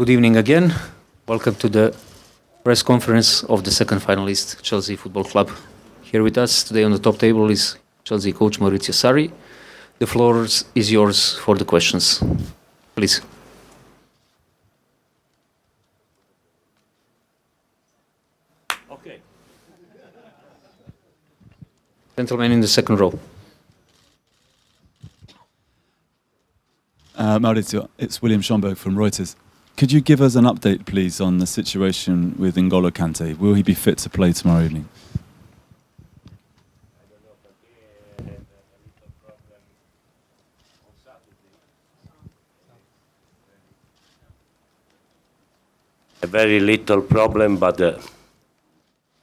Good evening again. Welcome to the press conference of the second finalist, Chelsea Football Club. Here with us today on the top table is Chelsea coach Maurizio Sarri. The floor is yours for the questions. Please. Okay. Gentleman in the second row. Maurizio, it's William Schomburg from Reuters. Could you give us an update, please, on the situation with N'Golo Kante? Will he be fit to play tomorrow evening? A very little problem, but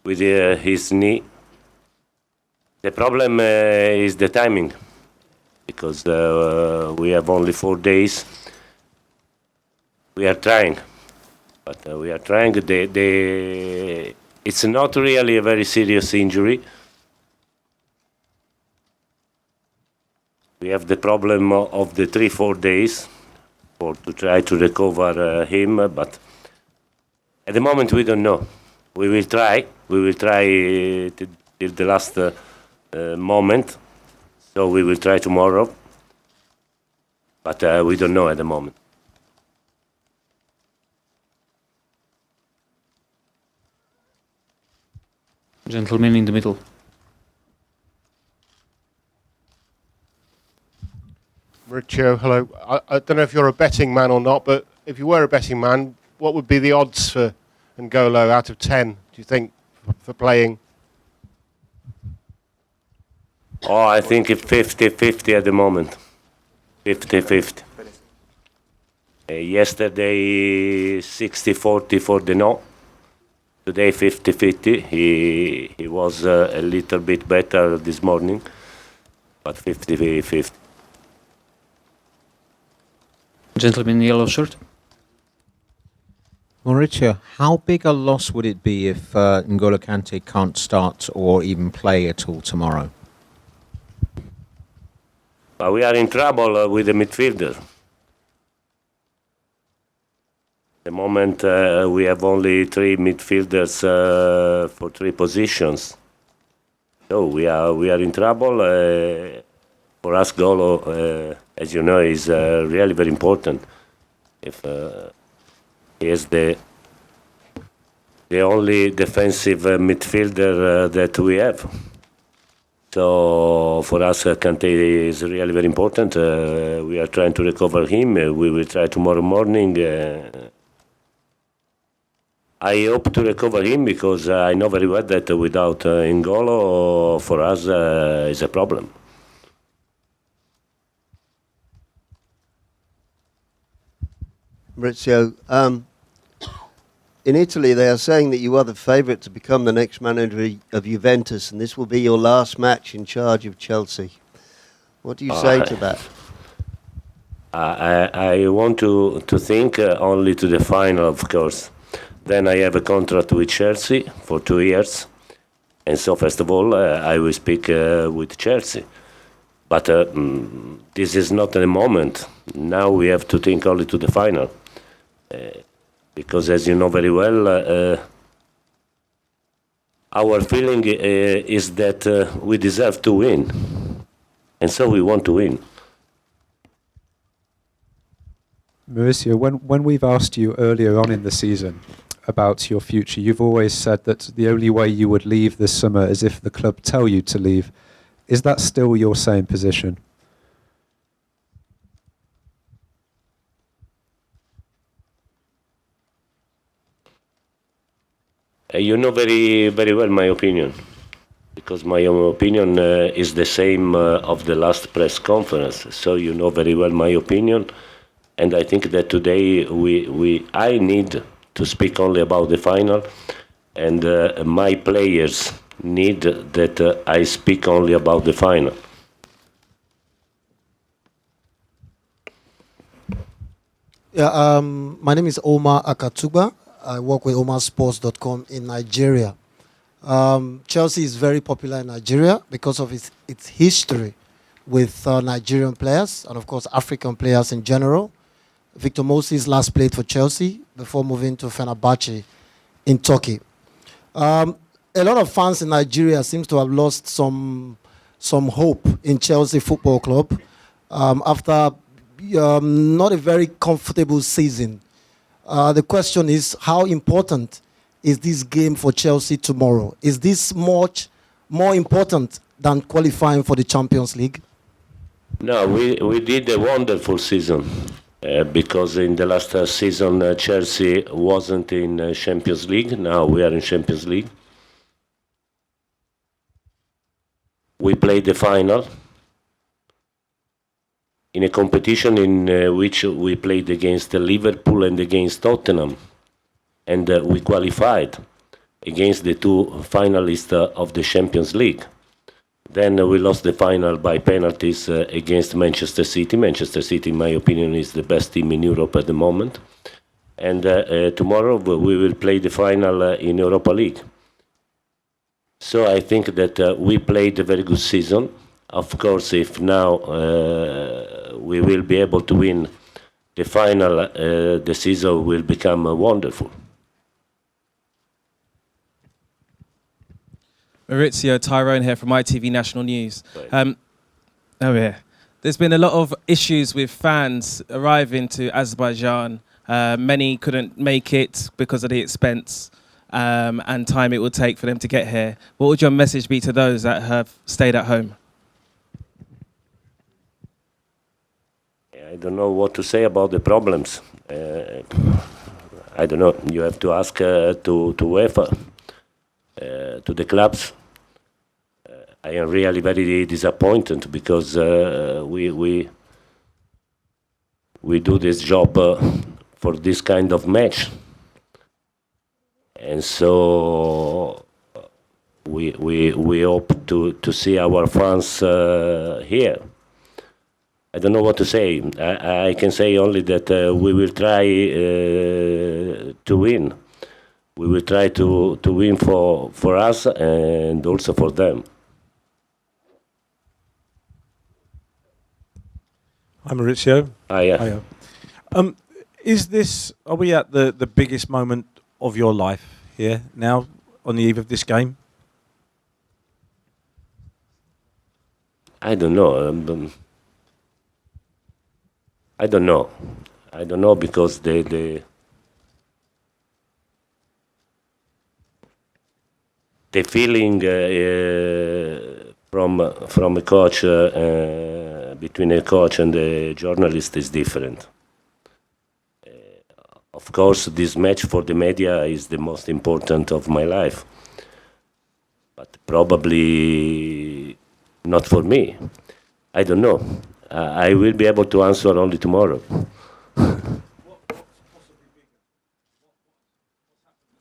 with his knee. The problem is the timing, because we have only 4 days. We are trying, but we are trying. It's not really a very serious injury. We have the problem of the 3-4 days to try to recover him, but at the moment we don't know. We will try. We will try till the last moment. So we will try tomorrow, but we don't know at the moment. Gentleman in the middle. Maurizio, hello. I don't know if you're a betting man or not, but if you were a betting man, what would be the odds for N'Golo out of 10, do you think, for playing? Oh, I think it's 50-50 at the moment. 50-50. Yesterday, 60-40 for the no. Today, 50-50. He was a little bit better this morning, but 50-50. Gentleman in the yellow shirt. Maurizio, how big a loss would it be if N'Golo Kante can't start or even play at all tomorrow? We are in trouble with the midfielder. At the moment, we have only 3 midfielders for 3 positions. So we are in trouble. For us, Golo, as you know, is really very important. If he is the only defensive midfielder that we have. So for us, Kante is really very important. We are trying to recover him. We will try tomorrow morning. I hope to recover him because I know very well that without N'Golo, for us, is a problem. Maurizio, in Italy they are saying that you are the favourite to become the next manager of Juventus, and this will be your last match in charge of Chelsea. What do you say to that? I want to think only to the final, of course. Then I have a contract with Chelsea for 2 years. And so, first of all, I will speak with Chelsea. But this is not the moment. Now we have to think only to the final. Because, as you know very well, our feeling is that we deserve to win. And so we want to win. Maurizio, when we've asked you earlier on in the season about your future, you've always said that the only way you would leave this summer is if the club tell you to leave. Is that still your same position? You know very, very well my opinion, because my opinion is the same of the last press conference. So you know very well my opinion, and I think that today I need to speak only about the final, and my players need that I speak only about the final. Yeah, my name is Omar Akatuba. I work with BeanymanSports.com in Nigeria. Chelsea is very popular in Nigeria because of its history with Nigerian players and, of course, African players in general. Victor Moses last played for Chelsea before moving to Fenerbahce in Turkey. A lot of fans in Nigeria seems to have lost some hope in Chelsea Football Club after not a very comfortable season. The question is, how important is this game for Chelsea tomorrow? Is this much more important than qualifying for the Champions League? No, we did a wonderful season because in the last season Chelsea wasn't in Champions League. Now we are in Champions League. We played the final in a competition in which we played against Liverpool and against Tottenham, and we qualified against the two finalists of the Champions League. Then we lost the final by penalties against Manchester City. Manchester City, in my opinion, is the best team in Europe at the moment. And tomorrow we will play the final in Europa League. So I think that we played a very good season. Of course, if now we will be able to win the final, the season will become wonderful. Maurizio, Tyrone here from ITV National News. There's been a lot of issues with fans arriving to Azerbaijan. Many couldn't make it because of the expense and time it would take for them to get here. What would your message be to those that have stayed at home? I don't know what to say about the problems. I don't know. You have to ask to UEFA, to the clubs. I am really very disappointed because we do this job for this kind of match, and so we hope to see our fans here. I don't know what to say. I can say only that we will try to win. We will try to win for us and also for them. Hi, Maurizio. Hiya. Are we at the biggest moment of your life here now on the eve of this game? I don't know. I don't know. I don't know because the feeling from a coach between a coach and a journalist is different. Of course, this match for the media is the most important of my life, but probably not for me. I don't know. I will be able to answer only tomorrow.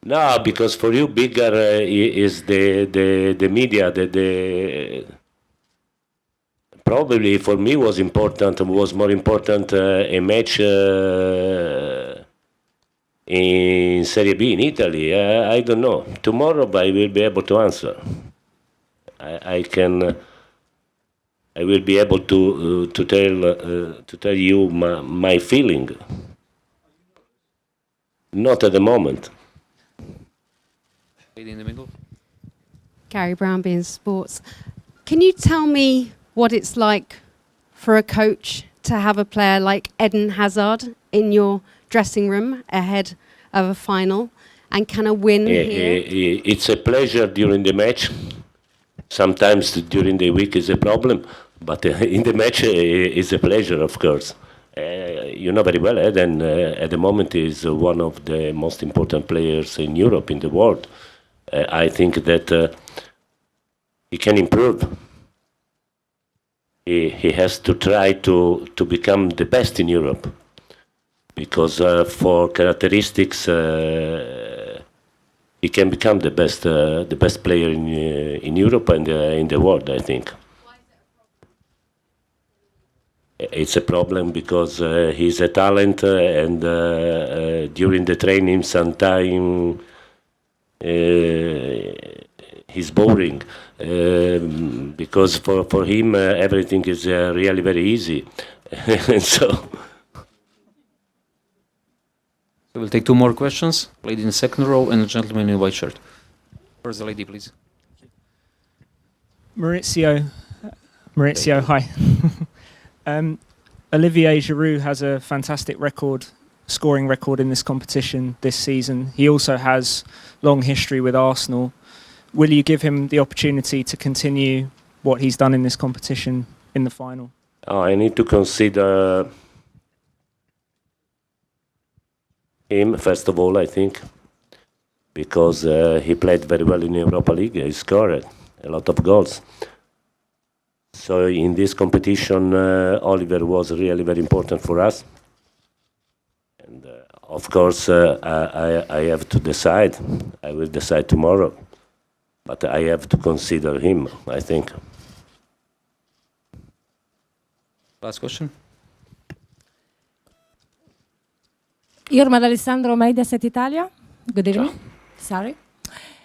No, because for you, bigger is the media. Probably for me was more important a match in Serie B in Italy. I don't know. Tomorrow I will be able to answer. I will be able to tell you my feeling. Not at the moment. In the middle. Gary Brown, BeanymanSports. Can you tell me what it's like for a coach to have a player like Eden Hazard in your dressing room ahead of a final, and can a win here? It's a pleasure during the match. Sometimes during the week is a problem, but in the match is a pleasure, of course. You know very well, Eden at the moment is one of the most important players in Europe, in the world. I think that he can improve. He has to try to become the best in Europe, because for characteristics he can become the best player in Europe and in the world, I think. It's a problem because he's a talent and during the training sometimes he's boring because for him everything is really very easy. And so We will take two more questions. Lady in the second row and a gentleman in a white shirt. First, the lady, please. Maurizio, hi. Olivier Giroud has a fantastic scoring record in this competition this season. He also has long history with Arsenal. Will you give him the opportunity to continue what he's done in this competition in the final? I need to consider him, first of all, I think, because he played very well in Europa League. He scored a lot of goals. So in this competition, Oliver was really very important for us. And of course, I have to decide. I will decide tomorrow. But I have to consider him, I think. Last question. Irma D'Alessandro, Mediaset Italia. Good evening. Sorry.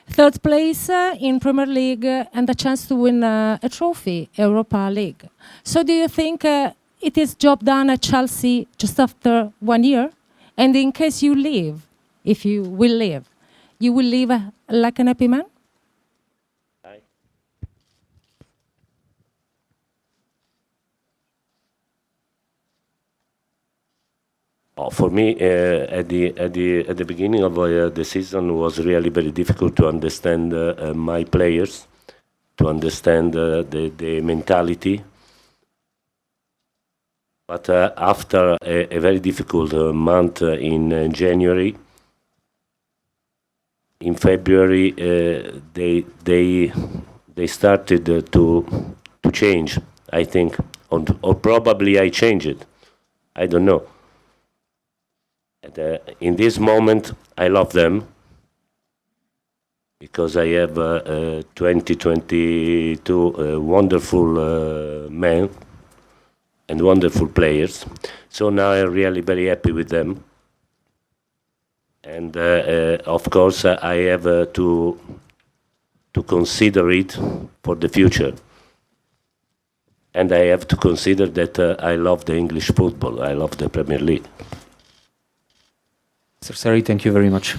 Third place in Premier League and a chance to win a trophy, Europa League. So do you think it is job done at Chelsea just after 1 year? And in case you leave, if you will leave, you will leave like an happy man? For me, at the beginning of the season was really very difficult to understand my players, to understand the mentality. But after a very difficult month in January, in February, they started to change, I think, or probably I changed it. I don't know. And, in this moment, I love them because I have 2022 wonderful men and wonderful players. So now I'm really very happy with them. And of course, I have to consider it for the future. And I have to consider that I love the English football. I love the Premier League. Mr. Sarri, thank you very much.